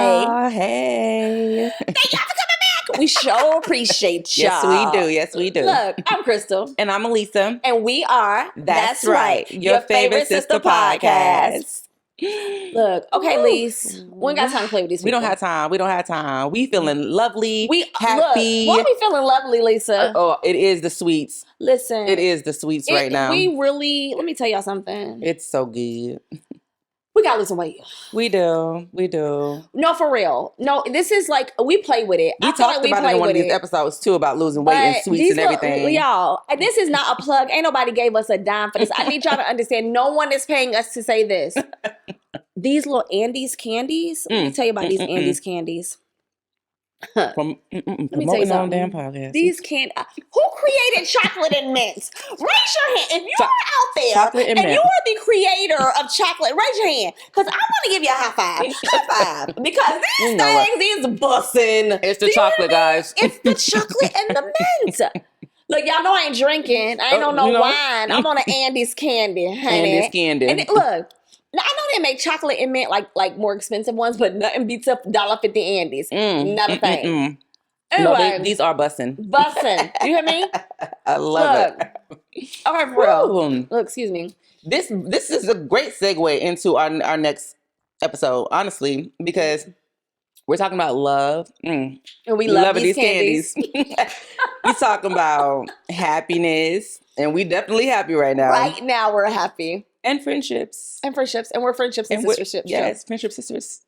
y'all. Hey. Thank y'all for coming back. We sure appreciate y'all. Yes, we do. Yes, we do. Look, I'm Crystal. And I'm Elisa. And we are That's right. Your favorite sister podcast. Look, okay, Lise. We ain't got time to play with these people. We don't have time. We feeling lovely, happy. Look, why are we feeling lovely, Lisa? It is the sweets. Listen. It is the sweets right now. We really, let me tell y'all something. It's so good. We gotta lose some weight. We do. No, for real. No, this is like, we play with it. We talked about it in one of these episodes too, about losing weight and sweets and everything. Y'all, and this is not a plug. Ain't nobody gave us a dime for this. I need y'all to understand, no one is paying us to say this. These little Andes candies, let me tell you about these Andes candies. Let me tell you something. Damn podcast. These candy. Who created chocolate and mint? Raise your hand if you are out there and you are the creator of chocolate. Raise your hand, because I want to give you a high five. High five, because these things is bussin'. It's the chocolate, guys. It's the chocolate and the mint. Look, y'all know I ain't drinking. I ain't on no wine. I'm on an Andes candy, honey. Andes candy. And look. Now, I know they make chocolate and mint like more expensive ones, but nothing beats up $1.50 Andes. Not a thing. Anyway, no, these are bussin'. Bussin'. You hear me? I love it. All right, for real. Look, excuse me. This is a great segue into our next episode, honestly, because we're talking about love. And we love these candies. We're talking about happiness, and we definitely happy right now. Right now, we're happy. And friendships. And we're friendships and sisterships. Yes, friendship sisters.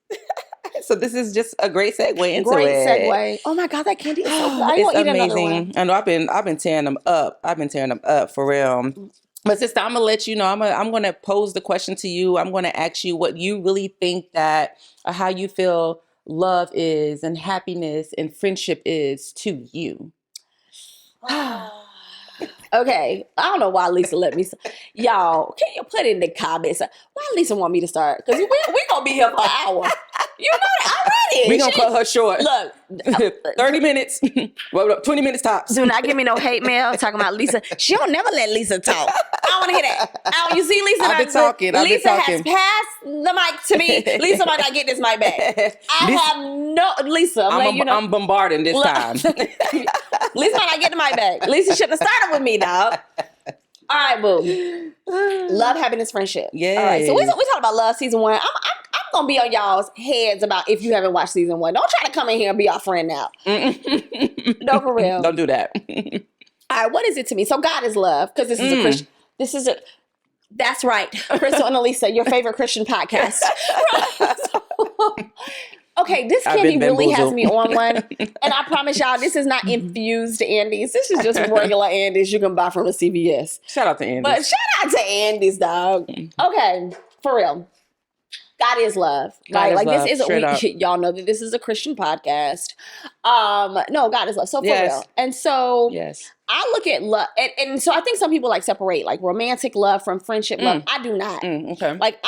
So this is just a great segue into it. Great segue. Oh my God, that candy is so good. I it's want to eat amazing. Another one. I know I've been tearing them up. For real. But sister, I'm gonna let you know. I'm gonna pose the question to you. I'm gonna ask you what you really think that, or how you feel love is and happiness and friendship is to you. Okay, I don't know why Lisa let me. Y'all, can you put in the comments why Lisa want me to start? Because we gonna be here for an hour. You know that already. We gonna cut her short. Look, 30 minutes. Well, 20 minutes tops. Do not give me no hate mail talking about Lisa. She don't never let Lisa talk. I don't want to hear that. You see, Lisa. I've been talking. Lisa has passed the mic to me. Lisa might not get this mic back. Lisa. I'm bombarding this time. Lisa might not get the mic back. Lisa shouldn't have started with me, dog. All right, boo. Love, happiness, friendship. Yeah. All right, so we talk about love season 1. I'm gonna be on y'all's heads about if you haven't watched season 1. Don't try to come in here and be our friend now. No, for real. Don't do that. All right, what is it to me? So God is love, because this is a Christian. That's right, Crystal and Elisa, your favorite Christian podcast. Okay, this candy really has me on one. And I promise y'all, this is not infused Andes. This is just regular Andes you can buy from a CVS. Shout out to Andes. But shout out to Andes, dog. Okay, for real. God is love. Right? Like love. This isn't y'all know that this is a Christian podcast. No, God is love. So for real. And so I look at love, and so I think some people like separate like romantic love from friendship love. I do not. Okay. Like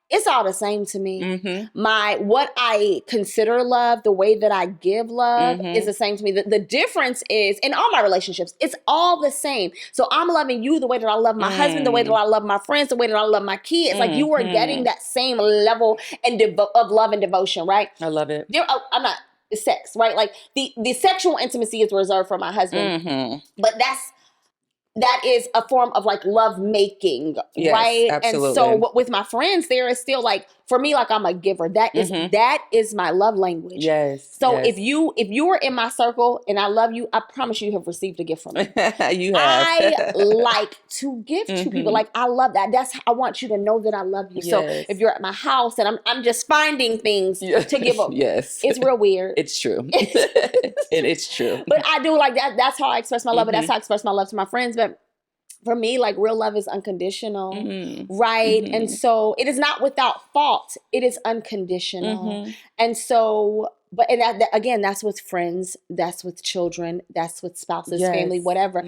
it's all the same to me. What I consider love, the way that I give love is the same to me. The difference is in all my relationships, it's all the same. So I'm loving you the way that I love my husband, the way that I love my friends, the way that I love my kids. Like you are getting that same level of love and devotion, right? I love it. I'm not sex, right? Like the sexual intimacy is reserved for my husband, but that is a form of like love making, right? Absolutely. And so with my friends, there is still like, for me, like I'm a giver. That is my love language. Yes. So if you are in my circle and I love you, I promise you have received a gift from me. You have. I like to give to people. Like I love that. I want you to know that I love you. Yes. So if you're at my house and I'm just finding things to give up. Yes. It's real weird. It's true. It's true. But I do like that. That's how I express my love. But that's how I express my love to my friends. But for me, like real love is unconditional, right? And so it is not without fault. It is unconditional. And so, again, that's with friends, that's with children, that's with spouses, family, whatever.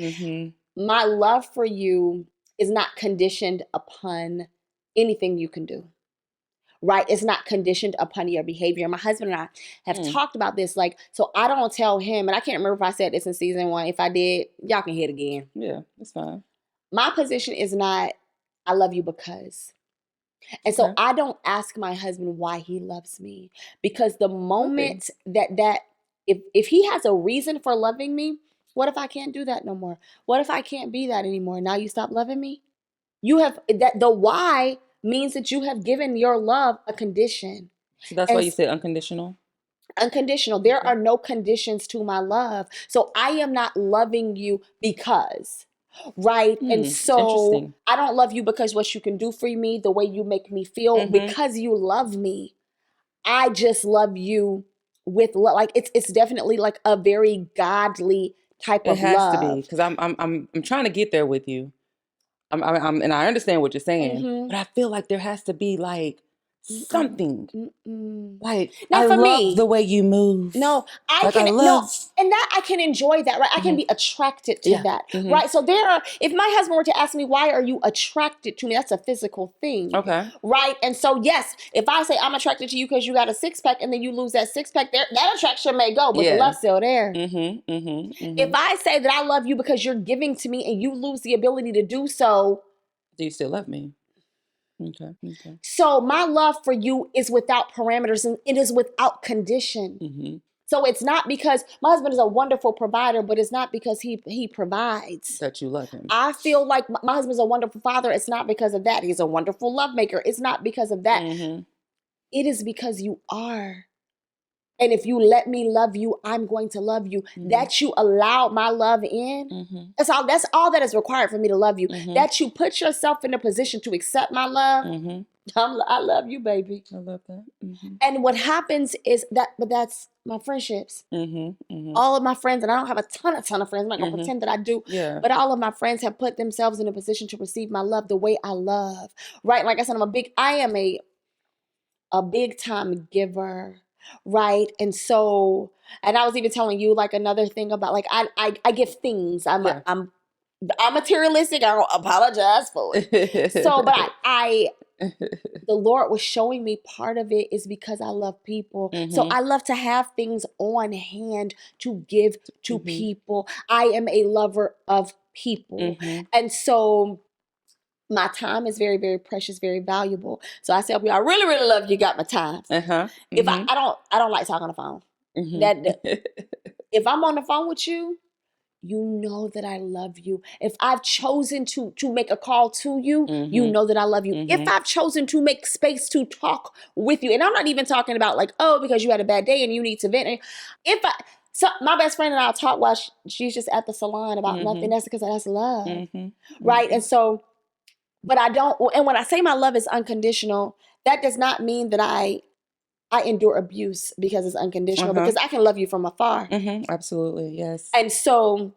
My love for you is not conditioned upon anything you can do. Right? It's not conditioned upon your behavior. My husband and I have talked about this. Like, so I don't tell him, and I can't remember if I said this in season 1. If I did, y'all can hear it again. Yeah, that's fine. My position is not, I love you because. And so I don't ask my husband why he loves me, because the moment that if he has a reason for loving me, what if I can't do that no more? What if I can't be that anymore? Now you stop loving me? You have that the why means that you have given your love a condition. So that's why you said unconditional? Unconditional. There are no conditions to my love. So I am not loving you because, right? And so I don't love you because what you can do for me, the way you make me feel, because you love me. I just love you with love. Like it's definitely like a very godly type of love. It has to be, because I'm trying to get there with you. I'm and I understand what you're saying, but I feel like there has to be like something. Like, now, I love the way you move. No, and that I can enjoy that, right? I can be attracted to that, right? So if my husband were to ask me, why are you attracted to me? That's a physical thing. Okay. Right? And so, yes, if I say I'm attracted to you because you got a six pack and then you lose that six pack, that attraction may go, but the love's still there. If I say that I love you because you're giving to me and you lose the ability to do so, do you still love me? Okay. So my love for you is without parameters and it is without condition. So it's not because my husband is a wonderful provider, but it's not because he provides that you love him. I feel like my husband's a wonderful father. It's not because of that. He's a wonderful lovemaker. It's not because of that. It is because you are. And if you let me love you, I'm going to love you. That you allow my love in. That's all that is required for me to love you. That you put yourself in a position to accept my love. I love you, baby. I love that. And what happens is but that's my friendships. All of my friends, and I don't have a ton of friends. I'm not going to pretend that I do. Yeah. But all of my friends have put themselves in a position to receive my love the way I love. Right? Like I said, I am a big time giver. Right. And so, and I was even telling you like another thing about like, I give things. I'm materialistic. I don't apologize for it. So, but the Lord was showing me part of it is because I love people. So I love to have things on hand to give to people. I am a lover of people. And so my time is very, very precious, very valuable. So I tell people, I really, really love you. Got my time. If I don't like talking on the phone. If I'm on the phone with you, you know that I love you. If I've chosen to make a call to you, you know that I love you. If I've chosen to make space to talk with you, and I'm not even talking about like, oh, because you had a bad day and you need to vent. So my best friend and I'll talk while she's just at the salon about nothing. That's because that's love, right? And so. But I don't, and when I say my love is unconditional, that does not mean that I endure abuse because it's unconditional, because I can love you from afar. Absolutely, yes. And so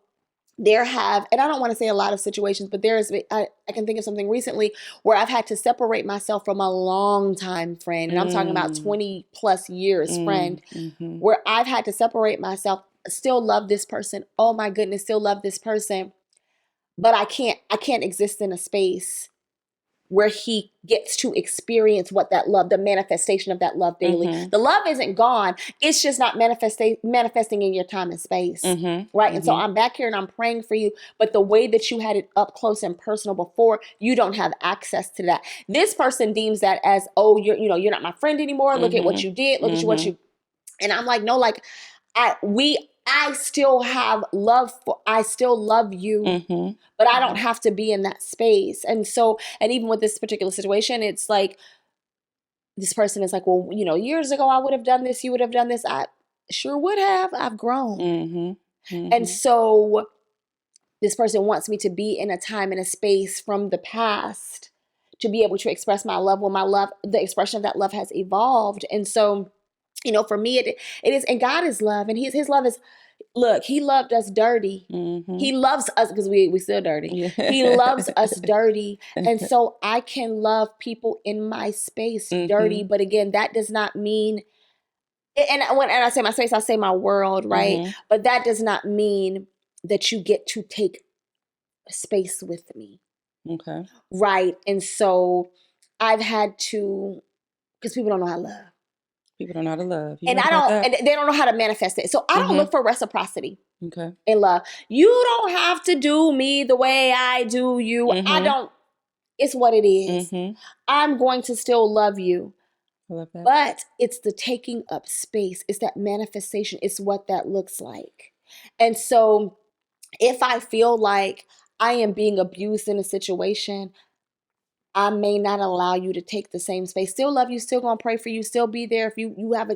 and I don't want to say a lot of situations, but I can think of something recently where I've had to separate myself from a long time friend, and I'm talking about 20 plus years friend, where I've had to separate myself, still love this person. Oh my goodness, still love this person. But I can't exist in a space where he gets to experience what that love, the manifestation of that love daily. The love isn't gone. It's just not manifesting in your time and space. Right. And so I'm back here and I'm praying for you. But the way that you had it up close and personal before, you don't have access to that. This person deems that as, oh, you're not my friend anymore. Look at what you did. Look at what you, and I'm like, no, like I still have love I still love you, but I don't have to be in that space. And so, and even with this particular situation, it's like, this person is like, well, years ago I would have done this, you would have done this. I sure would have. I've grown. And so this person wants me to be in a time and a space from the past to be able to express my love when the expression of that love has evolved. And so, for me, it is, and God is love, and his love is, look, he loved us dirty. He loves us because we still dirty. Yeah. He loves us dirty. And so I can love people in my space dirty. But again, that does not mean, and when I say my space, I say my world, right? But that does not mean that you get to take space with me. Okay. Right. And so I've had to, because people don't know how to love. People don't know how to love. And they don't know how to manifest it. So I don't look for reciprocity in love. You don't have to do me the way I do you. I don't It's what it is. I'm going to still love you. I love that. But it's the taking up space. It's that manifestation. It's what that looks like. And so if I feel like I am being abused in a situation, I may not allow you to take the same space. Still love you, still gonna pray for you, still be there if you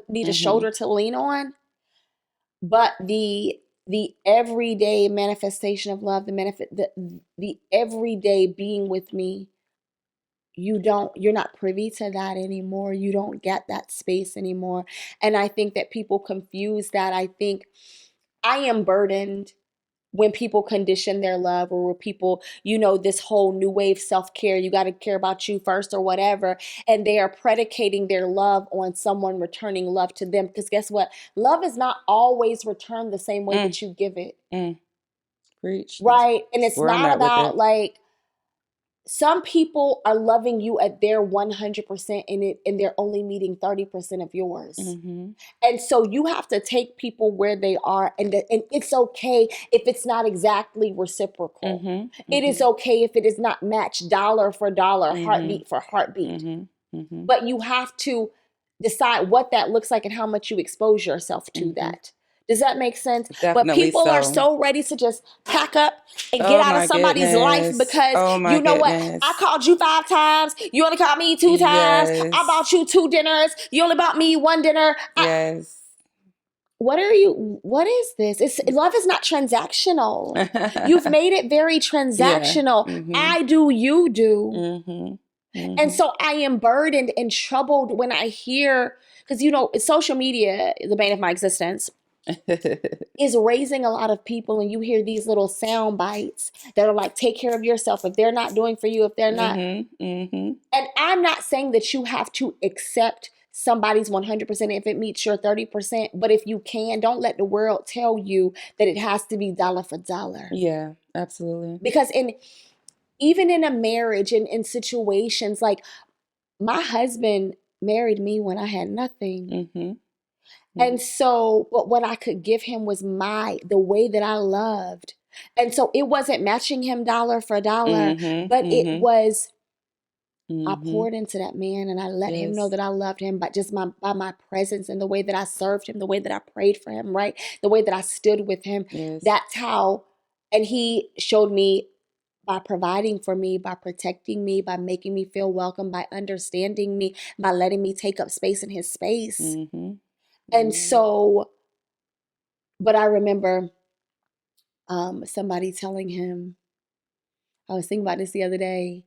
need a shoulder to lean on. But the everyday manifestation of love, the everyday being with me, you're not privy to that anymore. You don't get that space anymore. And I think that people confuse that. I think I am burdened when people condition their love, or where people, this whole new wave self-care, you got to care about you first or whatever. And they are predicating their love on someone returning love to them. Because guess what? Love is not always returned the same way that you give it. Preach. Right? And it's not about like, some people are loving you at their 100% and they're only meeting 30% of yours. And so you have to take people where they are, and it's okay if it's not exactly reciprocal. It is okay if it is not matched dollar for dollar, heartbeat for heartbeat. But you have to decide what that looks like and how much you expose yourself to that. Does that make sense? Definitely. But people are so ready to just pack up and get out of somebody's life because what? I called you 5 times. You only called me 2 times. I bought you 2 dinners. You only bought me 1 dinner. What is this? Love is not transactional. You've made it very transactional. I do, you do. And so I am burdened and troubled when I hear, because social media, the bane of my existence, is raising a lot of people, and you hear these little sound bites that are like, take care of yourself if they're not doing for you, if they're not. And I'm not saying that you have to accept somebody's 100% if it meets your 30%, but if you can, don't let the world tell you that it has to be dollar for dollar. Yeah, absolutely. Because even in a marriage and in situations, like, my husband married me when I had nothing. And so, but what I could give him was the way that I loved. And so it wasn't matching him dollar for dollar, but it was, I poured into that man, and I let him know that I loved him by my presence, and the way that I served him, the way that I prayed for him, right? The way that I stood with him. That's how, and he showed me by providing for me, by protecting me, by making me feel welcome, by understanding me, by letting me take up space in his space. And so, but I remember somebody telling him, I was thinking about this the other day,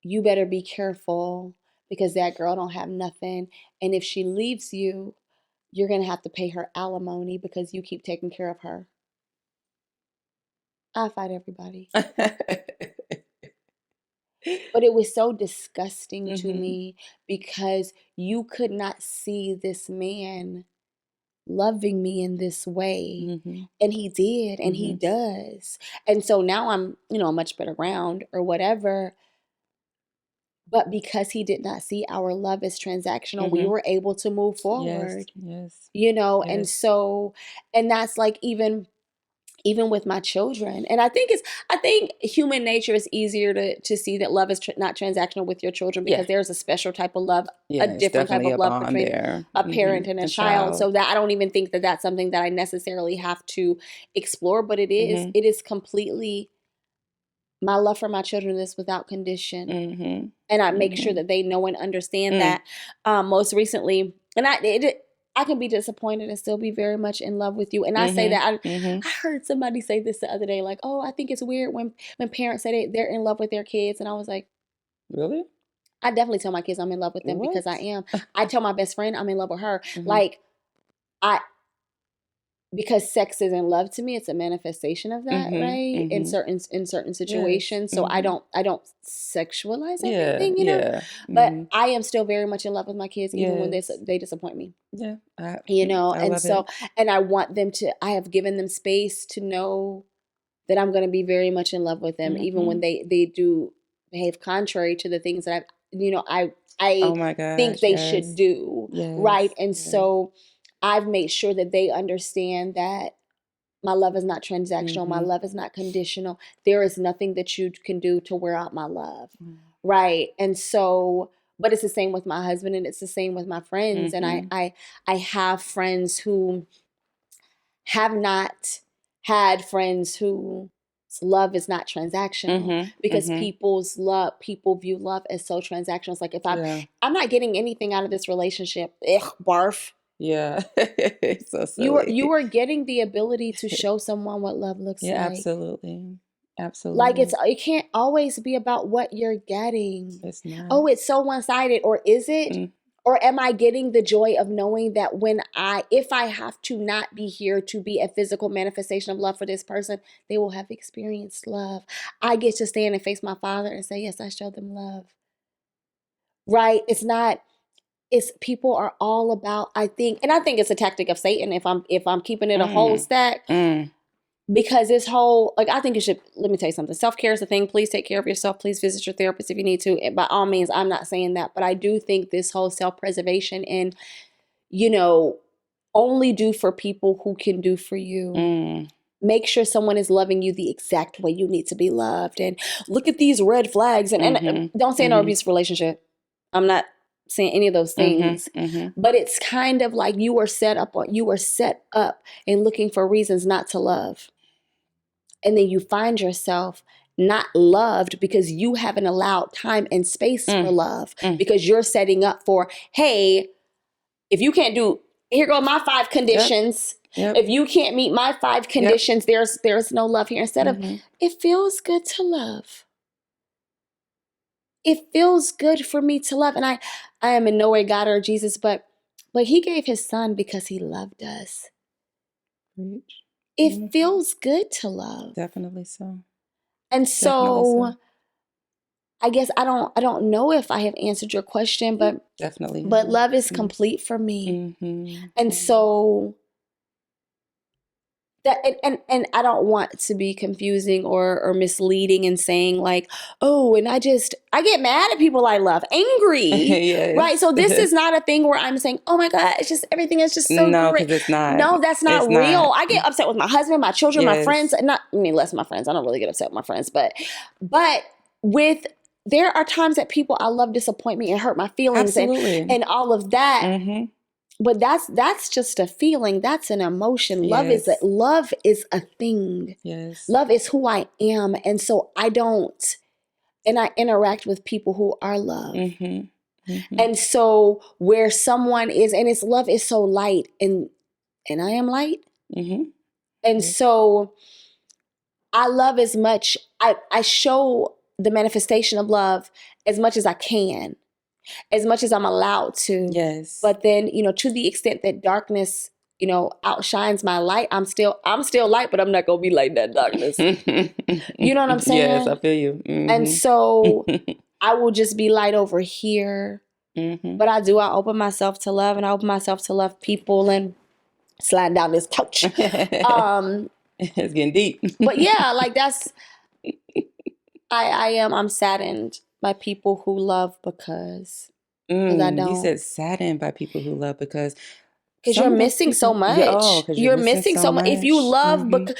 you better be careful because that girl don't have nothing. And if she leaves you, you're going to have to pay her alimony because you keep taking care of her. I fight everybody. But it was so disgusting to me because you could not see this man loving me in this way. And he did, and he does. And so now I'm, a much better ground or whatever. But because he did not see our love as transactional, we were able to move forward. And so, and that's like even with my children. And I think human nature is easier to see that love is not transactional with your children because there's a special type of love, a different type of love between a parent and a child. So that I don't even think that that's something that I necessarily have to explore, but it is completely, my love for my children is without condition. And I make sure that they know and understand that. Most recently, and I can be disappointed and still be very much in love with you. And I say that, I heard somebody say this the other day, like, oh, I think it's weird when parents say they're in love with their kids. And I was like, really? I definitely tell my kids I'm in love with them because I am. I tell my best friend I'm in love with her. Like, because sex isn't love to me, it's a manifestation of that, right? In certain situations. So I don't sexualize everything, But I am still very much in love with my kids, even when they disappoint me. And I want them to. I have given them space to know that I'm going to be very much in love with them, even when they do behave contrary to the things that I think they should do, right? And so I've made sure that they understand that My love is not transactional. My love is not conditional. There is nothing that you can do to wear out my love. Right. And so, but it's the same with my husband, and it's the same with my friends. And I have friends who have not had friends whose love is not transactional, because people view love as so transactional. It's like, if I'm not getting anything out of this relationship, barf. Yeah. So silly. You are getting the ability to show someone what love looks like. Absolutely. Absolutely. Like, it can't always be about what you're getting. It's not. Oh, it's so one-sided. Or is it? Or am I getting the joy of knowing that if I have to not be here to be a physical manifestation of love for this person, they will have experienced love. I get to stand and face my Father and say, yes, I showed them love. Right? It's people are all about, I think it's a tactic of Satan, if I'm keeping it a whole stack. Because this whole, like, I think let me tell you something. Self-care is a thing. Please take care of yourself. Please visit your therapist if you need to. By all means, I'm not saying that. But I do think this whole self-preservation and, only do for people who can do for you. Make sure someone is loving you the exact way you need to be loved. And look at these red flags. And don't say no abusive relationship. I'm not saying any of those things. But it's kind of like you are set up and looking for reasons not to love. And then you find yourself not loved because you haven't allowed time and space for love, because you're setting up for, hey, if you can't here go my 5 conditions. Yep. If you can't meet my 5 conditions, there's no love here. Instead of, it feels good to love. It feels good for me to love. And I am in no way God or Jesus, but he gave his son because he loved us. It feels good to love. Definitely so. And so I guess I don't know if I have answered your question, but definitely. But love is complete for me. And so that, and I don't want to be confusing or misleading in saying like, oh, and I get mad at people I love, angry. Yes. Right. So this is not a thing where I'm saying, oh my God, it's just, everything is just so great. It's not. No, that's not real. I get upset with my husband, my children, my friends, less my friends. I don't really get upset with my friends, but there are times that people I love disappoint me and hurt my feelings and all of that. But that's just a feeling. That's an emotion. Love is a thing. Yes. Love is who I am. And so I interact with people who are loved. And so where someone is, and its love is so light, and I am light. And so I love as much, I show the manifestation of love as much as I can, as much as I'm allowed to. Yes. But then, to the extent that darkness, outshines my light, I'm still light, but I'm not going to be like that darkness. You know what I'm saying? Yes, I feel you. And so I will just be light over here. But I open myself to love, and I open myself to love people, and sliding down this couch. It's getting deep. But yeah, like I'm saddened by people who love because I don't. You said saddened by people who love because you're missing so much. You're missing so much. If you love because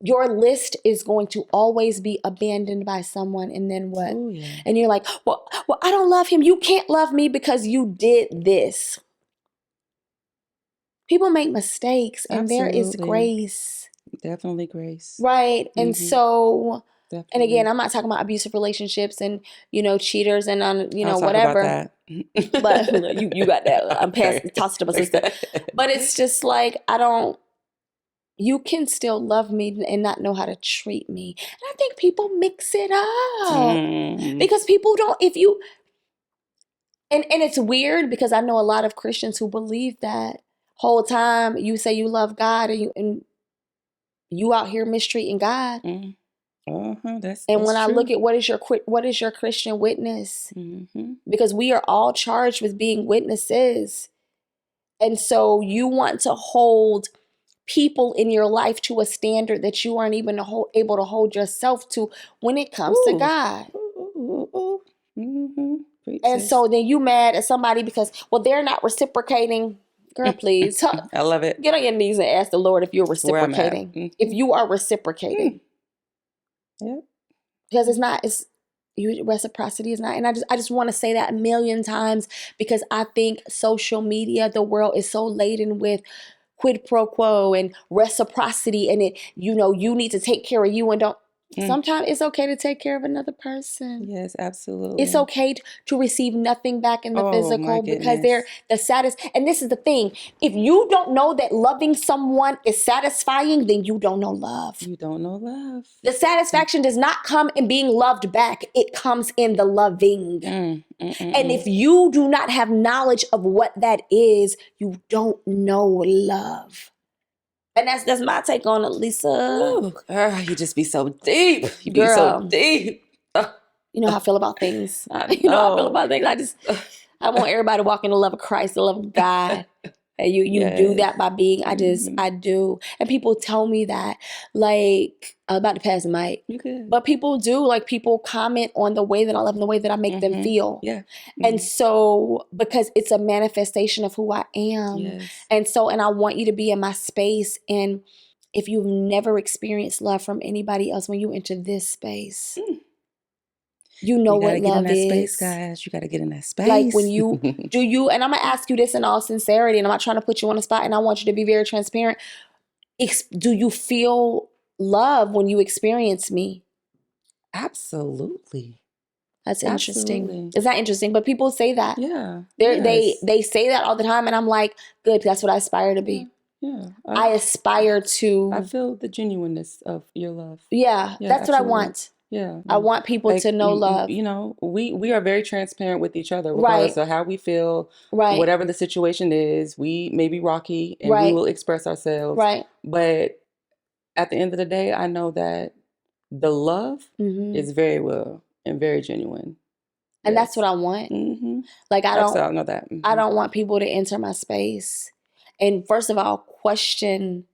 your list is going to always be abandoned by someone, and then what? Ooh, yeah. And you're like, well, I don't love him. You can't love me because you did this. People make mistakes, and there is grace. Definitely grace. Right. And so, definitely. And again, I'm not talking about abusive relationships and, cheaters and, I'll whatever. Talk about that. But you got that. I'm past, toss it to my sister. But it's just like, you can still love me and not know how to treat me. And I think people mix it up. Because people don't, and it's weird because I know a lot of Christians who believe that whole time you say you love God and you out here mistreating God. That's when true. I look at what is your Christian witness? Because we are all charged with being witnesses. And so you want to hold people in your life to a standard that you aren't even able to hold yourself to when it comes to God. And so then you mad at somebody because, they're not reciprocating Girl, please. I love it. Get on your knees and ask the Lord if you're Where I'm at. reciprocating. If you are reciprocating. Yeah. Because reciprocity is not. And I just want to say that a million times, because I think social media, the world is so laden with quid pro quo and reciprocity, and you need to take care of you, and don't. Sometimes it's okay to take care of another person. Yes, absolutely. It's okay to receive nothing back in the physical, because they're the saddest. And this is the thing. If you don't know that loving someone is satisfying, then you don't know love. You don't know love. The satisfaction does not come in being loved back. It comes in the loving. And if you do not have knowledge of what that is, you don't know love. And that's my take on it, Lisa. Ooh, girl, you just be so deep. You be so deep. You know how I feel about things. You know how I feel about things. I want everybody to walk in the love of Christ, the love of God. And you do that by being, I do. And people tell me that, like, I'm about to pass the mic. But people do, like, people comment on the way that I love and the way that I make them feel. Yeah. And so, because it's a manifestation of who I am. Yes. And I want you to be in my space. And if you've never experienced love from anybody else, when you enter this space, you know what love is. Space, guys. You got to get in that space. Like, when you, and I'm going to ask you this in all sincerity, and I'm not trying to put you on the spot, and I want you to be very transparent. Do you feel love when you experience me? Absolutely. That's interesting. Absolutely. Is that interesting? But people say that. Yeah. They say that all the time, and I'm like, good, that's what I aspire to be. Yeah. I aspire to. I feel the genuineness of your love. Yeah, that's what I want. Yeah. I want people to know love. You know, we are very transparent with each other, regardless of how we feel, whatever the situation is. We may be rocky, and we will express ourselves. Right. But at the end of the day, I know that the love is very real and very genuine. And that's what I want. Like, I know that. I don't want people to enter my space and, first of all, question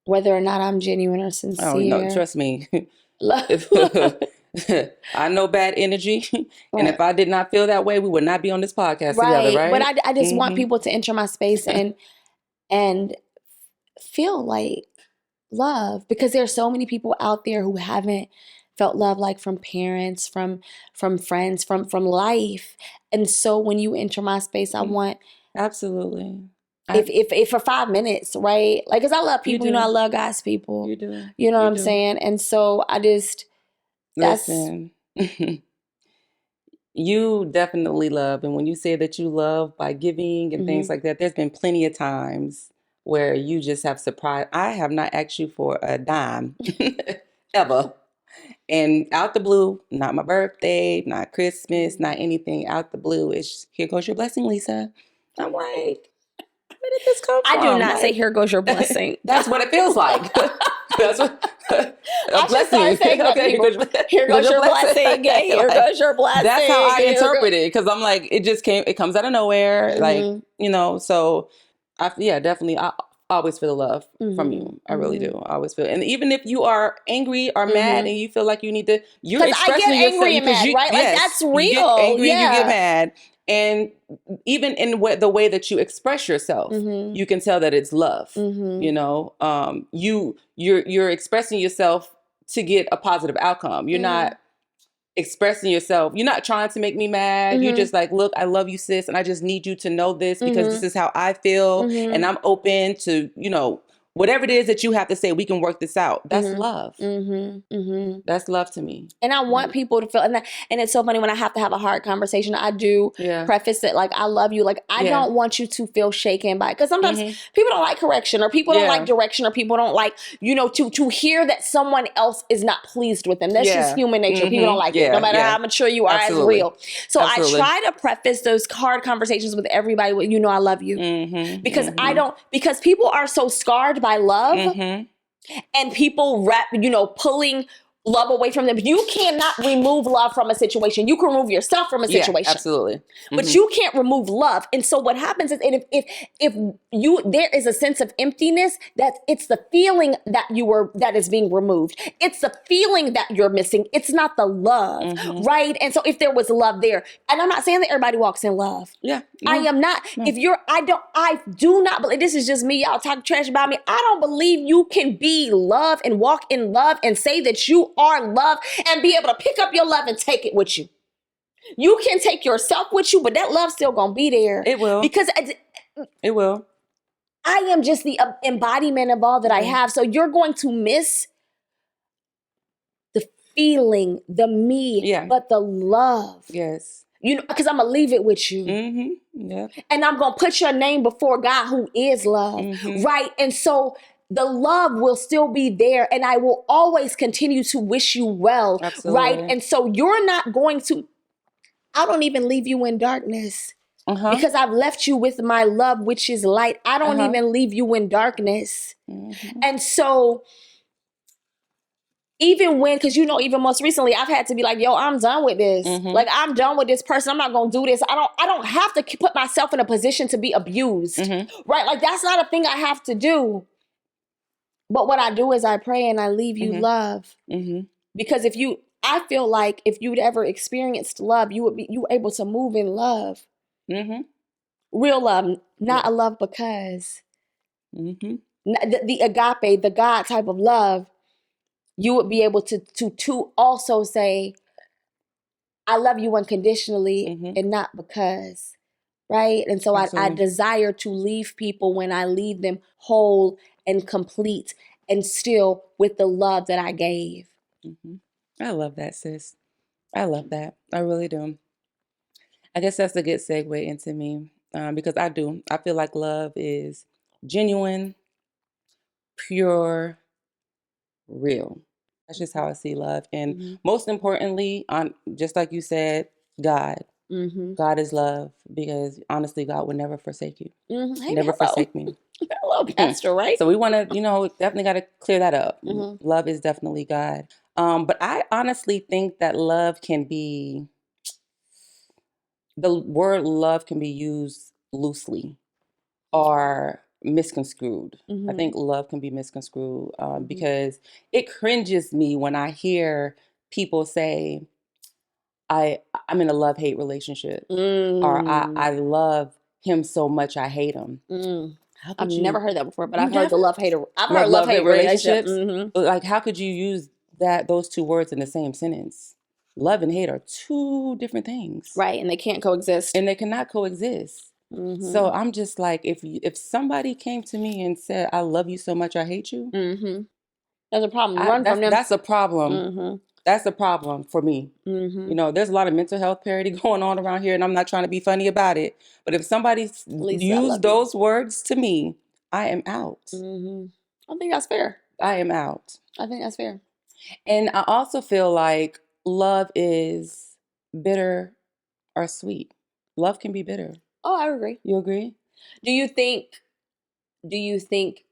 whether or not I'm genuine or sincere. Oh, no, trust me. I know bad energy, and if I did not feel that way, we would not be on this podcast together, right? But I just want people to enter my space and feel like love, because there are so many people out there who haven't felt love, like from parents, from friends, from life. And so when you enter my space, I want absolutely. If for 5 minutes, right? Like, because I love people, I love God's people. You do. You know what I'm saying? And so I just, listen, you definitely love. And when you say that you love by giving and things like that, there's been plenty of times where you just have surprised. I have not asked you for a dime ever. And out the blue, not my birthday, not Christmas, not anything, out the blue, it's here goes your blessing, Lisa. I'm like, where did this come from? I do not say here goes your blessing. That's what it feels like. That's what a blessing. Here goes your blessing. Here goes your blessing. That's how I interpret it, because I'm like, it comes out of nowhere. Like, so definitely. I always feel the love from you. I really do. I always feel. And even if you are angry or mad and you feel like you need to, you're expressing yourself. I get angry and mad, right? Like, that's real. You get angry, you get mad. And even in the way that you express yourself, you can tell that it's love. You're expressing yourself to get a positive outcome. You're not expressing yourself. You're not trying to make me mad. You're just like, look, I love you, sis, and I just need you to know this, because this is how I feel, and I'm open to, whatever it is that you have to say, we can work this out. That's love. That's love to me. And I want people to feel, and it's so funny when I have to have a hard conversation, I do preface it like, I love you. Like, I don't want you to feel shaken by it. Because sometimes people don't like correction, or people don't like direction, or people don't like, to hear that someone else is not pleased with them. That's just human nature. People don't like it, no matter how mature you are. Absolutely. As real. So I try to preface those hard conversations with everybody with, I love you. Because because people are so scarred by love, and people pulling love away from them. You cannot remove love from a situation. You can remove yourself from a situation. Yeah, absolutely. But you can't remove love. And so what happens is, if you, there is a sense of emptiness, that it's the feeling that is being removed. It's the feeling that you're missing. It's not the love, right? And so if there was love there, and I'm not saying that everybody walks in love. Yeah. I am not. I do not believe, this is just me, y'all talk trash about me. I don't believe you can be love and walk in love and say that you are love and be able to pick up your love and take it with you. You can take yourself with you, but that love's still gonna be there. It will. Because it will. I am just the embodiment of all that I have. So you're going to miss the feeling, the me, but the love. Yes. You know, because I'm gonna leave it with you. Yeah. And I'm gonna put your name before God, who is love. Right. And so the love will still be there, and I will always continue to wish you well. Absolutely. Right. And so you're not going to, I don't even leave you in darkness. Because I've left you with my love, which is light. I don't even leave you in darkness. And so even when, because even most recently, I've had to be like, yo, I'm done with this. Like, I'm done with this person. I'm not going to do this. I don't have to put myself in a position to be abused. Right? Like, that's not a thing I have to do. But what I do is I pray and I leave you love. Because I feel like if you'd ever experienced love, you were able to move in love. Real love, not a love because. The agape, the God type of love, you would be able to also say, I love you unconditionally and not because. Right? And so I desire to leave people when I leave them whole and complete and still with the love that I gave. I love that, sis. I love that. I really do. I guess that's a good segue into me because I feel like love is genuine, pure, real. That's just how I see love. And most importantly, just like you said, God. God is love, because honestly, God would never forsake you. Hey, never forsake me. Hello, Pastor, right? So we want to, definitely got to clear that up. Love is definitely God. But I honestly think that love can be, the word love can be used loosely or misconstrued. I think love can be misconstrued because it cringes me when I hear people say, I'm in a love-hate relationship, or I love him so much I hate him. I've never heard that before, but I've heard the love-hate. I've heard love-hate relationships. Like, how could you use those two words in the same sentence? Love and hate are two different things. Right, and they can't coexist. And they cannot coexist. So I'm just like, if somebody came to me and said, I love you so much I hate you. There's a problem. Run from them. That's a problem. That's a problem for me. There's a lot of mental health parity going on around here, and I'm not trying to be funny about it. But if somebody used those words to me, I am out. I think that's fair. I am out. I think that's fair. And I also feel like love is bitter or sweet. Love can be bitter. Oh, I agree. You agree? Do you think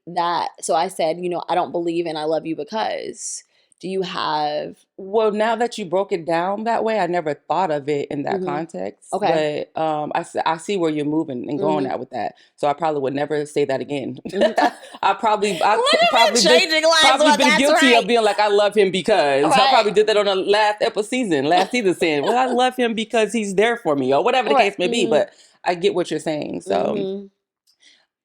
that, so I said, I don't believe in I love you because, do you have... Well, now that you broke it down that way, I never thought of it in that context. Okay. But I see where you're moving and going at with that. So I probably would never say that again. I've probably been guilty of being like, I love him because. Right. I probably did that on the last season saying, well, I love him because he's there for me, or whatever the case may be. But I get what you're saying. So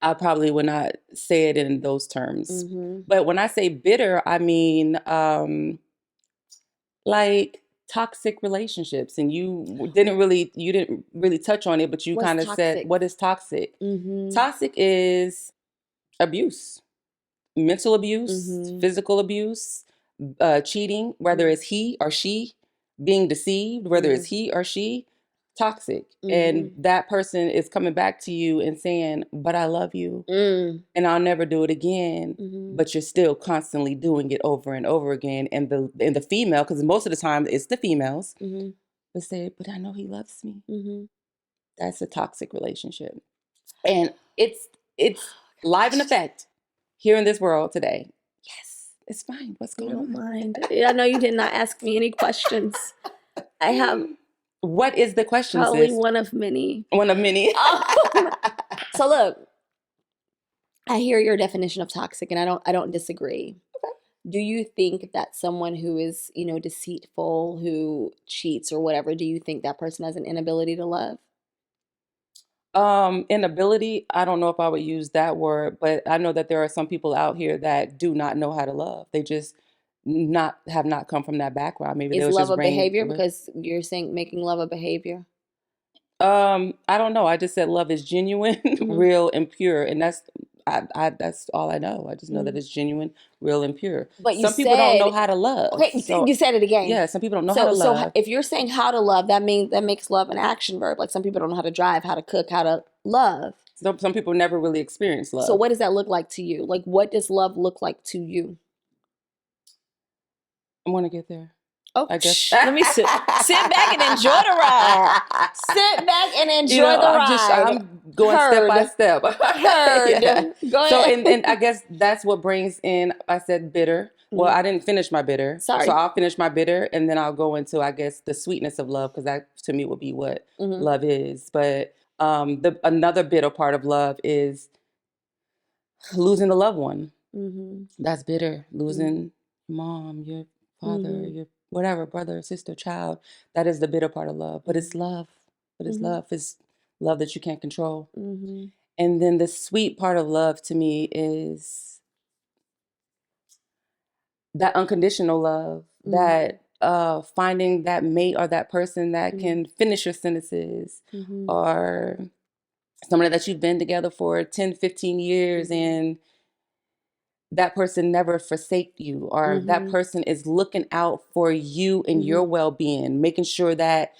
I probably would not say it in those terms. But when I say bitter, I mean like toxic relationships. And you didn't really touch on it, but you kind of said, what is toxic? Toxic is abuse, mental abuse, physical abuse, cheating, whether it's he or she, being deceived, whether it's he or she. Toxic. And that person is coming back to you and saying, but I love you and I'll never do it again. But you're still constantly doing it over and over again. And the female, because most of the time it's the females, but say, but I know he loves me. That's a toxic relationship. And it's live in effect here in this world today. Yes. It's fine. What's I going don't on? mind. I know you did not ask me any questions. I have What is the question, probably sis? one of many. One of many. So look, I hear your definition of toxic, and I don't disagree. Okay. Do you think that someone who is, deceitful, who cheats or whatever, do you think that person has an inability to love? Inability, I don't know if I would use that word, but I know that there are some people out here that do not know how to love. They just have not come from that background. Maybe they Is was love just a raised. behavior? Because you're saying making love a behavior. I don't know. I just said love is genuine, real, and pure, and that's all I know. I just know that it's genuine, real, and pure. But you Some people don't know said, how to love. okay, So you said it again. yeah, some people don't know how to So love. if you're saying how to love, that makes love an action verb. Like some people don't know how to drive, how to cook, how to love. Some people never really experience love. So what does that look like to you? Like what does love look like to you? I want to get there. Oh, I guess. Let me sit back and enjoy the ride. Sit back and enjoy the ride. I'm going step by step. Heard. Yeah. Go ahead. So, and I guess that's what brings in, I said bitter. Well, I didn't finish my bitter. Sorry. So I'll finish my bitter and then I'll go into, I guess, the sweetness of love, because that to me would be what love is. But another bitter part of love is losing a loved one. That's bitter. Losing your mom, your father, your whatever, brother, sister, child. That is the bitter part of love. But it's love. But it's love. It's love that you can't control. And then the sweet part of love to me is that unconditional love, that finding that mate or that person that can finish your sentences, or somebody that you've been together for 10, 15 years and that person never forsake you, or that person is looking out for you and your well-being, making sure that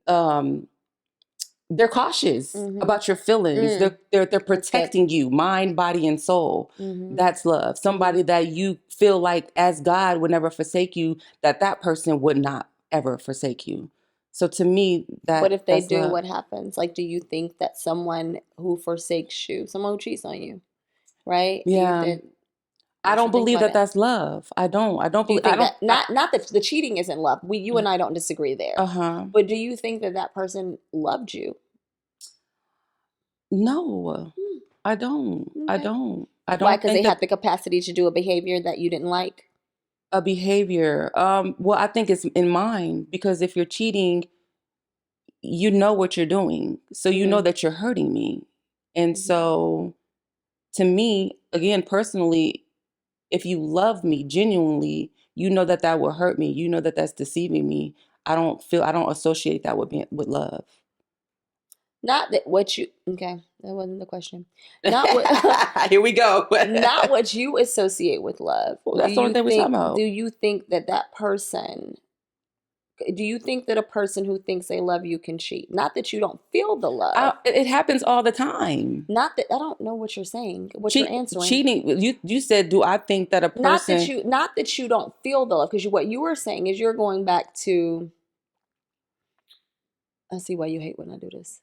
they're cautious about your feelings. They're protecting you, mind, body, and soul. That's love. Somebody that you feel like as God would never forsake you, that person would not ever forsake you. So to me, But if they do, love. what happens? Like, do you think that someone who forsakes you, someone who cheats on you, right? Yeah. I don't believe that that's love. I don't believe that. Not that the cheating isn't love. You and I don't disagree there. But do you think that person loved you? No, I don't. Okay. I don't. Why? Because they had the capacity to do a behavior that you didn't like. A behavior. Well, I think it's in mind, because if you're cheating, you know what you're doing, so you know that you're hurting me, and so to me, again, personally, if you love me genuinely, you know that will hurt me. You know that that's deceiving me. I don't associate that with love. Not that what you, okay, that wasn't the question. Not what, here we go. Not what you associate with love. Well, that's the only thing we're talking about. Do you think that person, do you think that a person who thinks they love you can cheat? Not that you don't feel the love. It happens all the time. Not that, I don't know what you're saying, what you're answering. Cheating, you said, do I think that a person... Not that you don't feel the love, because what you were saying is you're going back to... I see why you hate when I do this.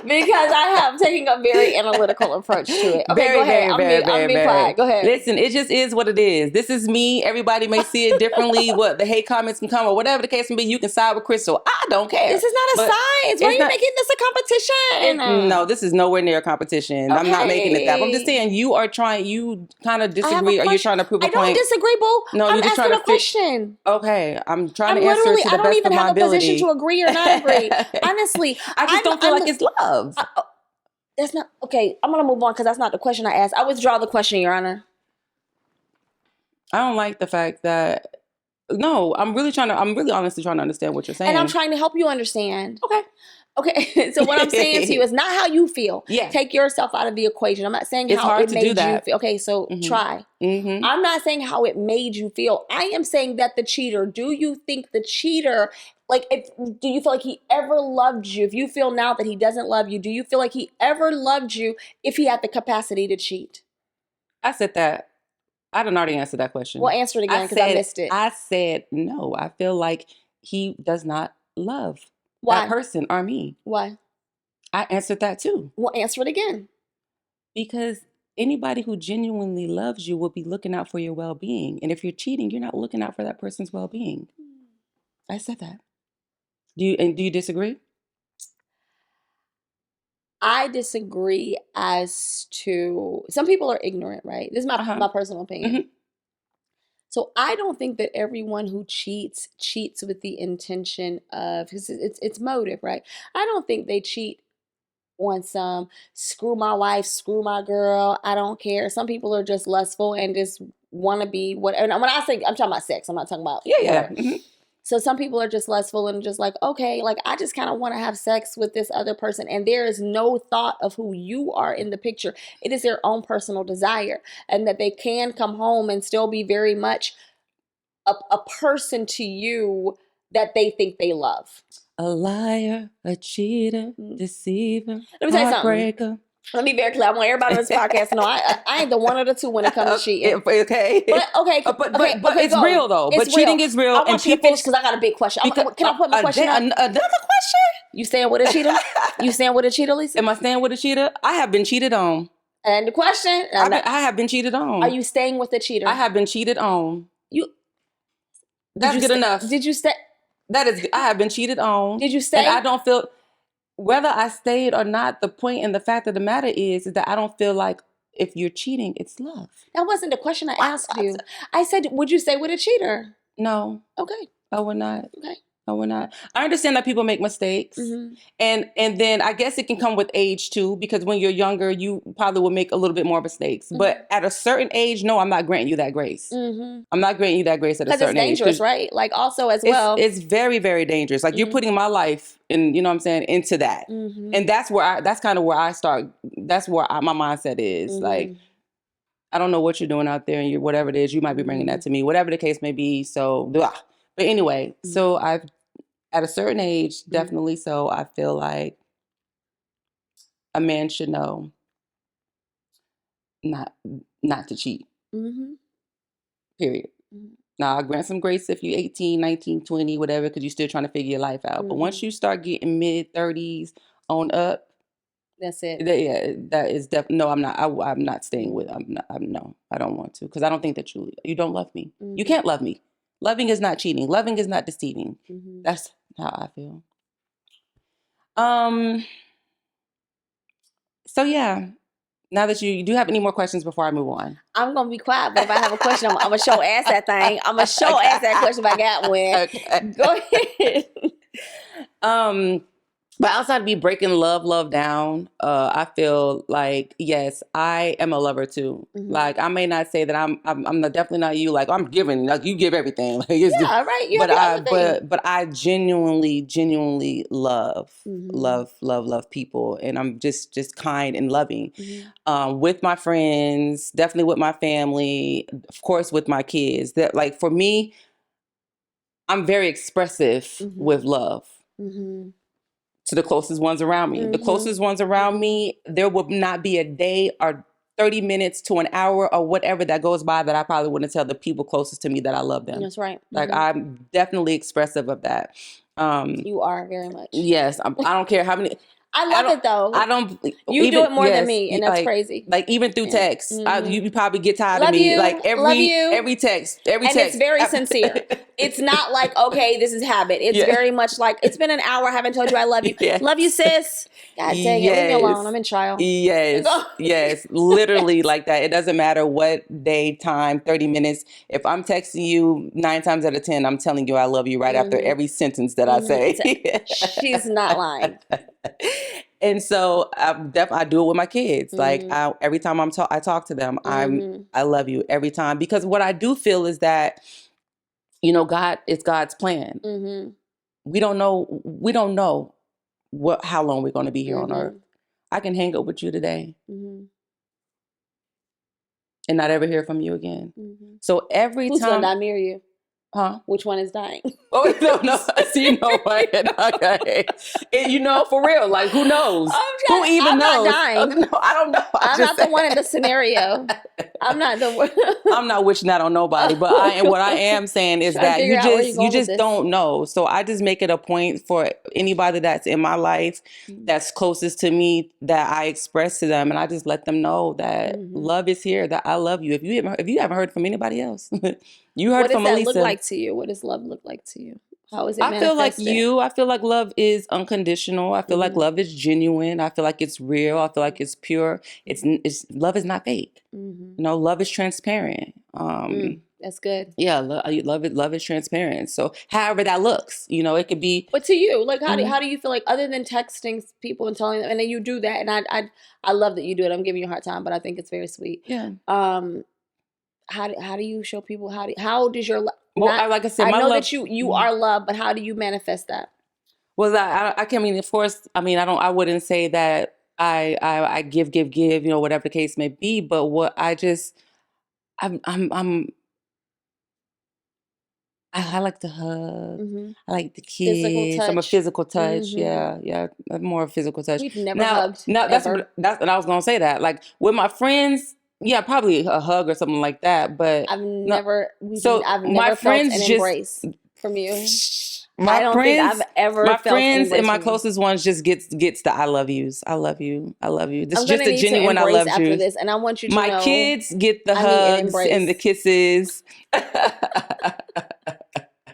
Because I have taken a very analytical approach to it. Okay, go ahead. I'm being quiet. Go ahead. Listen, it just is what it is. This is me. Everybody may see it differently. What the hate comments can come, or whatever the case may be. You can side with Crystal. I don't care. This is not a science. Why are you making this a competition? No, this is nowhere near a competition. Okay. I'm not making it that. I'm just saying you kind of disagree, or you're trying to prove a point. I don't disagree, boo. No, I'm asking a question. Okay, I'm trying to answer to the best of my ability. I don't even have a position to agree or not agree. Honestly, I just don't feel like it's love. That's not okay. I'm gonna move on because that's not the question I asked. I withdraw the question, Your Honor. I don't like the fact that. No, I'm really honestly trying to understand what you're saying, and I'm trying to help you understand. Okay. So what I'm saying to you is not how you feel. Yeah. Take yourself out of the equation. I'm not saying it's how hard it to made do that. you feel. Okay, so try. I'm not saying how it made you feel. I am saying that the cheater. Do you think the cheater? Do you feel like he ever loved you? If you feel now that he doesn't love you, do you feel like he ever loved you if he had the capacity to cheat? I said that. I didn't already answer that question. Well, answer it again because I missed it. I said no. I feel like he does not love that person or me. Why? I answered that too. Well, answer it again. Because anybody who genuinely loves you will be looking out for your well-being. And if you're cheating, you're not looking out for that person's well-being. I said that. Do you disagree? I disagree as to some people are ignorant, right? This is my personal opinion. Mm-hmm. So I don't think that everyone who cheats with the intention of, because it's motive, right? I don't think they cheat on some screw my wife, screw my girl, I don't care. Some people are just lustful and just want to be what. And when I say, I'm talking about sex. I'm not talking about Mm-hmm. So some people are just lustful and just like, okay, like I just kind of want to have sex with this other person. And there is no thought of who you are in the picture. It is their own personal desire. And that they can come home and still be very much a person to you that they think they love. A liar, a cheater, deceiver, let me tell you something. Let me be very clear. I want everybody on this podcast to know I ain't the one of the two when it comes to cheating. Okay. But it's real though. But cheating is real. I want you to finish because I got a big question. Can I put my question up? Another question? You staying with a cheater? You staying with a cheater, Lisa? Am I staying with a cheater? I have been cheated on. And the question? I have been cheated on. Are you staying with a cheater? I have been cheated on. That's good enough. Did you stay? I have been cheated on. Did you stay? And I don't feel, whether I stayed or not, the point and the fact of the matter is that I don't feel like if you're cheating, it's love. That wasn't the question I asked you. I said, would you stay with a cheater? No. Okay. I would not. Okay. I would not. I understand that people make mistakes. Mm-hmm. And then I guess it can come with age too, because when you're younger, you probably will make a little bit more mistakes. Mm-hmm. But at a certain age, no, I'm not granting you that grace. Mm-hmm. I'm not granting you that grace at a certain age. Because it's dangerous, right? Like also as well. It's very, very dangerous. Like you're putting my life in, you know what I'm saying, into that. Mm-hmm. And that's kind of where I start. That's where my mindset is. Mm-hmm. Like, I don't know what you're doing out there and whatever it is, you might be bringing that to me, whatever the case may be. So, blah. But anyway, so I've, at a certain age, definitely so, I feel like a man should know not to cheat. Mm-hmm. Period. Mm-hmm. Now, I grant some grace if you're 18, 19, 20, whatever, because you're still trying to figure your life out. Mm-hmm. But once you start getting mid-30s on up, that's it. That is definitely, no, I'm not. I'm not staying with, no, I don't want to, because I don't think that you don't love me. Mm-hmm. You can't love me. Loving is not cheating. Loving is not deceiving. Mm-hmm. That's how I feel. So yeah, now that you do have any more questions before I move on? I'm going to be quiet, but if I have a question, I'm going to show ass that thing. I'm going to show ass that question if I got one. Okay. Go ahead. But outside of me breaking love down, I feel like, yes, I am a lover too. Mm-hmm. Like, I may not say that I'm definitely not you. Like, I'm giving, like, you give everything. Like, right. You but I genuinely love, love people, and I'm just kind and loving. Mm-hmm. With my friends, definitely with my family, of course, with my kids. That, like, for me, I'm very expressive with love. Mm-hmm. To the closest ones around me. Mm-hmm. The closest ones around me, there will not be a day or 30 minutes to an hour or whatever that goes by that I probably wouldn't tell the people closest to me that I love them. That's right. Mm-hmm. Like, I'm definitely expressive of that. You are very much. Yes. I don't care how many... I love it though. I don't. You do it more than me, and that's crazy. Like even through text, you probably get tired of me. Like every text, and it's very sincere. It's not like, okay, this is habit. It's very much like, it's been an hour. I haven't told you I love you. Yes. Love you, sis. God dang it, leave me alone. I'm in trial. Yes, literally like that. It doesn't matter what day, time, 30 minutes. If I'm texting you 9 times out of 10, I'm telling you I love you right after every sentence that I say. She's not lying. And so I do it with my kids. Like every time I talk to them, I love you every time, because what I do feel is that, you know, it's God's plan. Mm-hmm. We don't know how long we're going to be here on earth. I can hang up with you today and not ever hear from you again. Mm-hmm. So who's time, gonna die near you? Huh? Which one is dying? Oh, no. So you know what? Okay. And, you know, for real, like, who knows? Who even I'm knows? not dying. No, I don't know. I'm not the one in the scenario. I'm not the one. I'm not wishing that on nobody, but what I am saying is that you just don't know. So I just make it a point for anybody that's in my life that's closest to me that I express to them, and I just let them know that love is here, that I love you. If you haven't heard from anybody else, you heard from Elisa. What does that look like to you? What does love look like to you? How is it manifested? I feel like love is unconditional. I feel like love is genuine. I feel like it's real. I feel like it's pure. It's love is not fake. You know, love is transparent. That's good. Yeah, love is transparent. So however that looks, you know, it could be. But to you, like, how do you feel like, other than texting people and telling them, and then you do that, and I love that you do it. I'm giving you a hard time, but I think it's very sweet. Yeah. How do you show people, how does your love? Well, like I said, I know that you are love, but how do you manifest that? Well, I can't mean, of course, I mean, I wouldn't say that I give, you know, whatever the case may be, but what I like to hug. I like the kids. I'm a physical touch. Yeah. I'm more of a physical touch. We've never hugged. No, that's what I was gonna say. That, like, with my friends, yeah, probably a hug or something like that. But I've never felt an embrace from you. I don't think I've ever felt my friends and my closest ones just gets the I love yous. I love you. I love you. This is just a genuine I love you. After this, and I want you to know. My kids get the hugs and the kisses.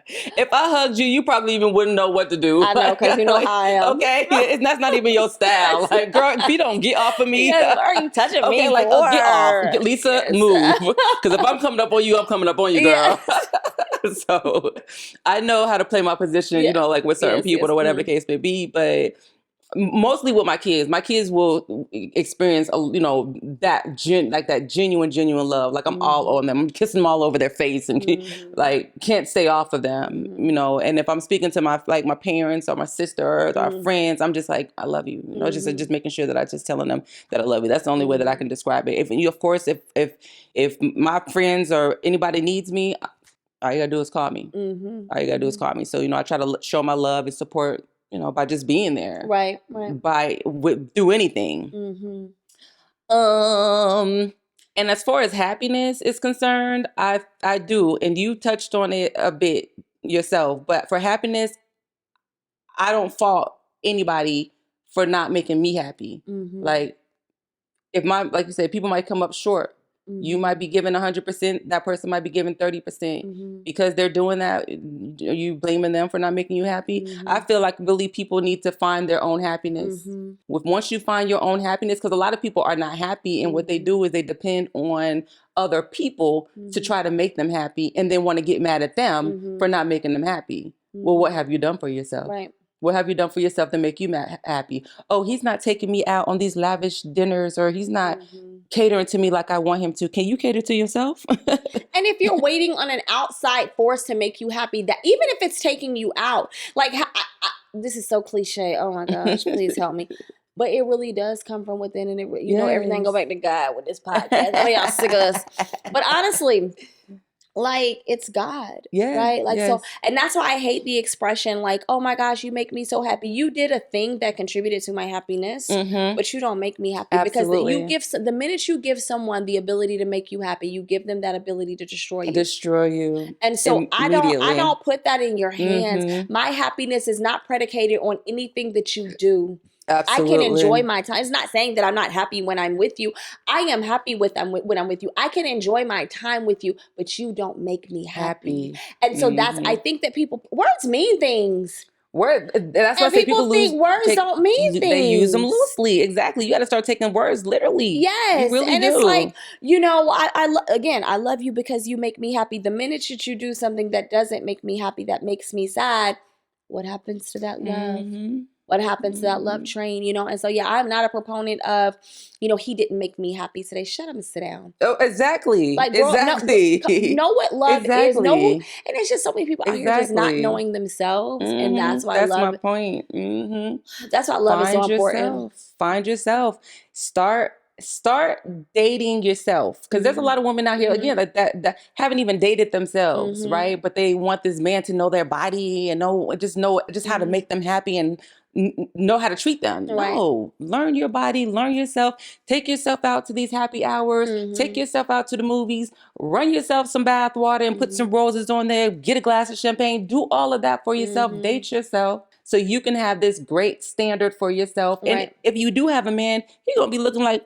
If I hugged you, you probably even wouldn't know what to do. I know, because you know how I am. Okay, that's not even your style. Like, girl, if you don't get off of me. Yes, are you touching me? Okay, like, get off. Lisa, move. Because if I'm coming up on you, I'm coming up on you, girl. Yes. So I know how to play my position, you know, like with certain people or whatever the case may be. But mostly with my kids will experience, you know, that genuine love. Like, I'm all on them. I'm kissing them all over their face and like can't stay off of them, you know. And if I'm speaking to my parents or my sister or our friends, I'm just like, I love you. You know, just making sure that I just telling them that I love you. That's the only way that I can describe it. Of course, if my friends or anybody needs me, all you gotta do is call me. All you gotta do is call me. So, you know, I try to show my love and support, you know, by just being there. Right. Through anything. And as far as happiness is concerned, I do, and you touched on it a bit yourself, but for happiness, I don't fault anybody for not making me happy. Like, like you said, people might come up short. You might be giving 100%. That person might be giving 30%. Because they're doing that, are you blaming them for not making you happy? I feel like really people need to find their own happiness. Once you find your own happiness, because a lot of people are not happy, and what they do is they depend on other people to try to make them happy, and then want to get mad at them for not making them happy. Well, what have you done for yourself? Right. What have you done for yourself to make you happy? Oh, he's not taking me out on these lavish dinners, or he's not catering to me like I want him to. Can you cater to yourself? And if you're waiting on an outside force to make you happy, that even if it's taking you out, like, this is so cliche. Oh my gosh, please help me. But it really does come from within, and you know, everything go back to God with this podcast. Oh, y'all sick of us. But honestly, like, it's God, right? Like, so, and that's why I hate the expression, like, oh my gosh, you make me so happy. You did a thing that contributed to my happiness, but you don't make me happy. Absolutely. Because the minute you give someone the ability to make you happy, you give them that ability to destroy you. And so I don't put that in your hands. My happiness is not predicated on anything that you do. Absolutely. I can enjoy my time. It's not saying that I'm not happy when I'm with you. I am happy when I'm with you. I can enjoy my time with you, but you don't make me happy. And so I think that words mean things. That's why I say people think words don't mean things. They use them loosely. Exactly. You got to start taking words literally. Yes. You really and do. It's like, you know, I love you because you make me happy. The minute that you do something that doesn't make me happy, that makes me sad, what happens to that love? What happens to that love train, you know? And so, yeah, I'm not a proponent of, you know, he didn't make me happy today. Shut up and sit down. Oh, exactly. Like, girl, exactly. Know what love is. And it's just so many people out here just not knowing themselves. And that's why that's my point. That's why love is so important. Find yourself. Start dating yourself, because there's a lot of women out here again that haven't even dated themselves, right? But they want this man to know their body and know how to make them happy and know how to treat them. Right. No, learn your body, learn yourself, take yourself out to these happy hours, take yourself out to the movies, run yourself some bath water and put some roses on there, get a glass of champagne, do all of that for yourself, date yourself. So you can have this great standard for yourself. And Right. if you do have a man, he's going to be looking like,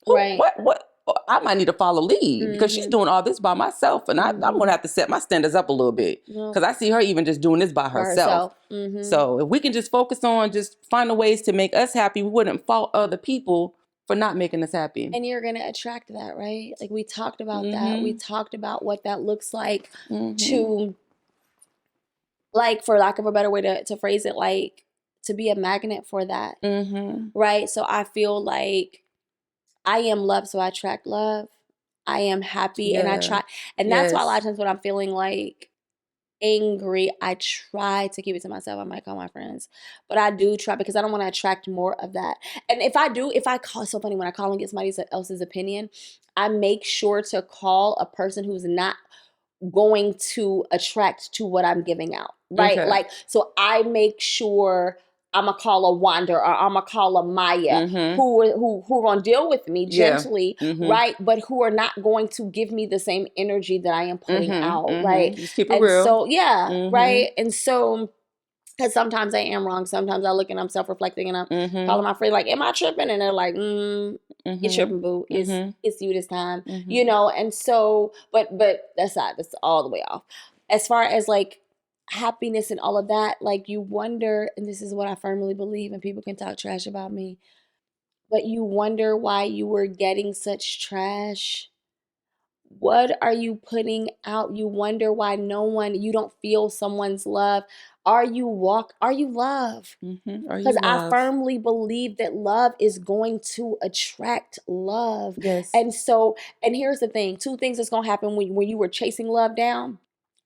Right. what? I might need to follow lead because she's doing all this by myself. And I'm going to have to set my standards up a little bit because I see her even just doing this by herself. So if we can just focus on just finding ways to make us happy, we wouldn't fault other people for not making us happy. And you're going to attract that, right? Like we talked about that. We talked about what that looks like to, like, for lack of a better way to phrase it, like to be a magnet for that. Right? So I feel like I am love, so I attract love. I am happy and I try. And that's why a lot of times when I'm feeling like angry, I try to keep it to myself. I might call my friends, but I do try because I don't want to attract more of that. And if I call, it's so funny when I call and get somebody else's opinion, I make sure to call a person who's not going to attract to what I'm giving out. Right? Okay. Like, so I make sure I'm going to call a Wanda or I'm going to call a Maya who are going to deal with me gently, right? But who are not going to give me the same energy that I am putting out, right? Just keep it real. So, right? And so, because sometimes I am wrong. Sometimes I look and I'm self-reflecting and I'm calling my friend like, am I tripping? And they're like, you're tripping, boo. It's you this time, you know? And so, but that's all the way off. As far as like, happiness and all of that, like you wonder, and this is what I firmly believe, and people can talk trash about me, but you wonder why you were getting such trash. What are you putting out? You wonder why you don't feel someone's love. Are you love? Because I firmly believe that love is going to attract love. Yes. And here's the thing, two things that's going to happen when you were chasing love down.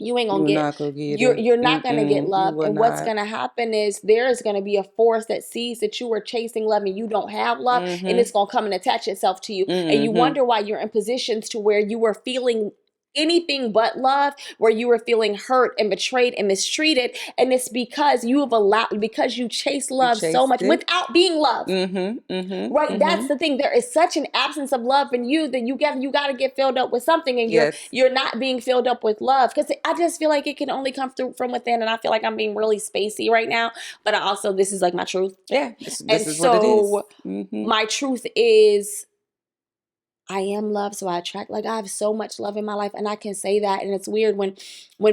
You ain't gonna you're not gonna get love. And what's gonna happen is there is gonna be a force that sees that you are chasing love and you don't have love, and it's gonna come and attach itself to you. And you wonder why you're in positions to where you were feeling anything but love, where you were feeling hurt and betrayed and mistreated, and it's because you chase love so much without being loved. Right? That's the thing. There is such an absence of love in you that you got to get filled up with something, and you're not being filled up with love, because I just feel like it can only come through from within. And I feel like I'm being really spacey right now, but this is like my truth. This is what it is. My truth is, I am love, so I attract. Like, I have so much love in my life, and I can say that. And it's weird when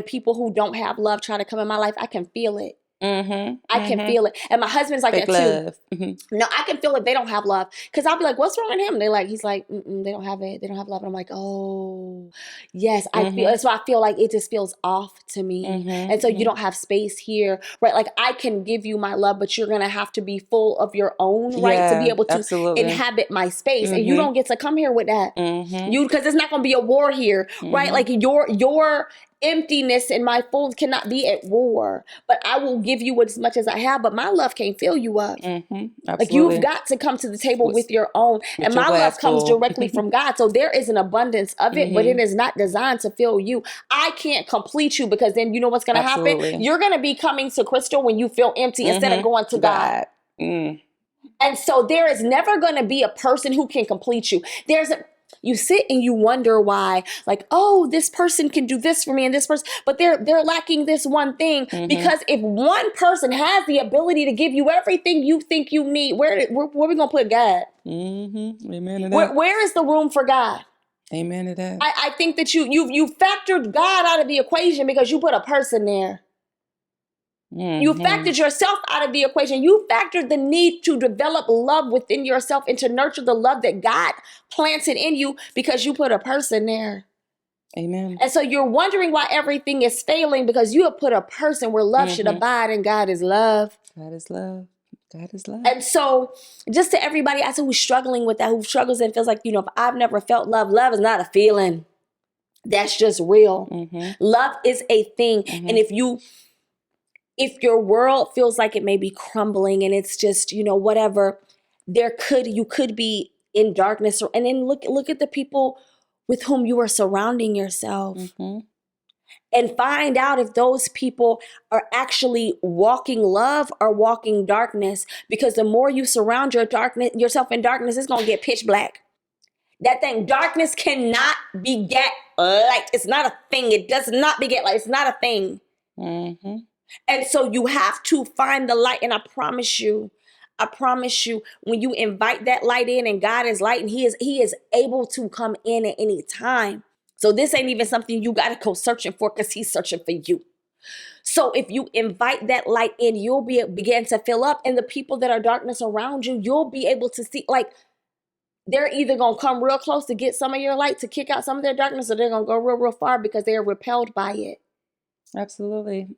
people who don't have love try to come in my life, I can feel it. I can feel it. And my husband's like fake that love. too. No, I can feel it. They don't have love. Because I'll be like, what's wrong with him? He's like, they don't have it. They don't have love. And I'm like, oh, yes, I feel. That's why I feel like it just feels off to me. And so you don't have space here, right? Like, I can give you my love, but you're going to have to be full of your own, right? To be able to inhabit my space. And you don't get to come here with that. Because it's not going to be a war here, right? Like, your emptiness and my fullness cannot be at war, but I will give you as much as I have, but my love can't fill you up. Like, you've got to come to the table with your own, and my love comes directly from God. So there is an abundance of it, but it is not designed to fill you. I can't complete you, because then you know what's going to happen? You're going to be coming to Crystal when you feel empty instead of going to God. And so there is never going to be a person who can complete you. You sit and you wonder why, like, oh, this person can do this for me and this person, but they're lacking this one thing. Because if one person has the ability to give you everything you think you need, where are we going to put God? Amen to that. Where is the room for God? Amen to that. I think that you factored God out of the equation because you put a person there. You factored yourself out of the equation. You factored the need to develop love within yourself and to nurture the love that God planted in you because you put a person there. Amen. And so you're wondering why everything is failing because you have put a person where love should abide, and God is love. God is love. God is love. And so just to everybody I said who's struggling with that, who struggles and feels like, if I've never felt love, love is not a feeling. That's just real. Love is a thing. And if your world feels like it may be crumbling and it's just, whatever, you could be in darkness. And then look at the people with whom you are surrounding yourself. and find out if those people are actually walking love or walking darkness. Because the more you surround yourself in darkness, it's going to get pitch black. That thing, darkness cannot beget light. It's not a thing. It does not beget light. It's not a thing. Mm-hmm. And so you have to find the light. And I promise you, when you invite that light in, and God is light, and he is able to come in at any time. So this ain't even something you got to go searching for, because he's searching for you. So if you invite that light in, you'll begin to fill up. And the people that are darkness around you, you'll be able to see, like, they're either going to come real close to get some of your light to kick out some of their darkness, or they're going to go real, real far because they are repelled by it. Absolutely.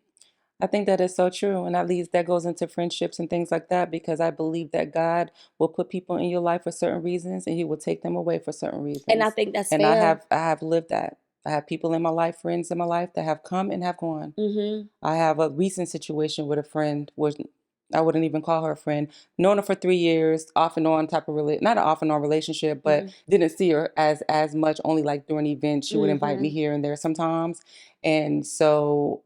I think that is so true. And at least that goes into friendships and things like that, because I believe that God will put people in your life for certain reasons, and he will take them away for certain reasons. And I think that's and fair. I have lived that. I have people in my life, friends in my life, that have come and have gone. Mm-hmm. I have a recent situation with a friend, which I wouldn't even call her a friend. Known her for 3 years, off and on type of not an off and on relationship, but didn't see her as much. Only like during events, she would invite me here and there sometimes. And so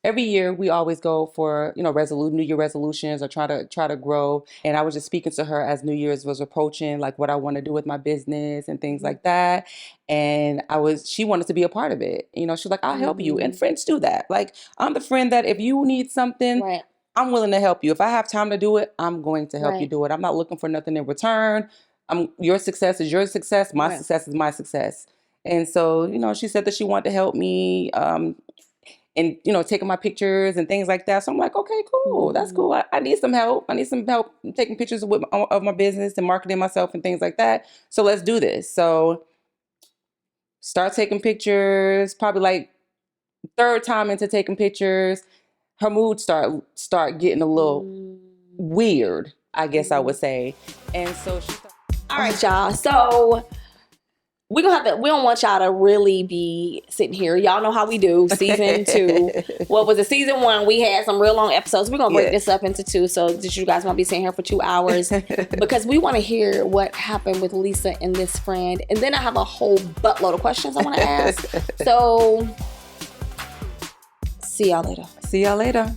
every year we always go for, New Year resolutions, or try to grow. And I was just speaking to her as New Year's was approaching, like what I want to do with my business and things like that. And she wanted to be a part of it. She's like, I'll help you. And friends do that. Like, I'm the friend that if you need something, Right. I'm willing to help you. If I have time to do it, I'm going to help you do it. I'm not looking for nothing in return. Your success is your success. My success is my success. And so, she said that she wanted to help me, and, taking my pictures and things like that. So I'm like, okay, cool. That's cool. I need some help. I need some help taking pictures of my business and marketing myself and things like that. So let's do this. So start taking pictures, probably like third time into taking pictures, her mood start getting a little weird, I guess I would say. And so she started. All right, y'all. So we don't want y'all to really be sitting here. Y'all know how we do. Season 2. What was it? Season 1, we had some real long episodes. We're going to break this up into 2, so that you guys won't be sitting here for 2 hours, because we want to hear what happened with Lisa and this friend. And then I have a whole buttload of questions I want to ask. So see y'all later. See y'all later.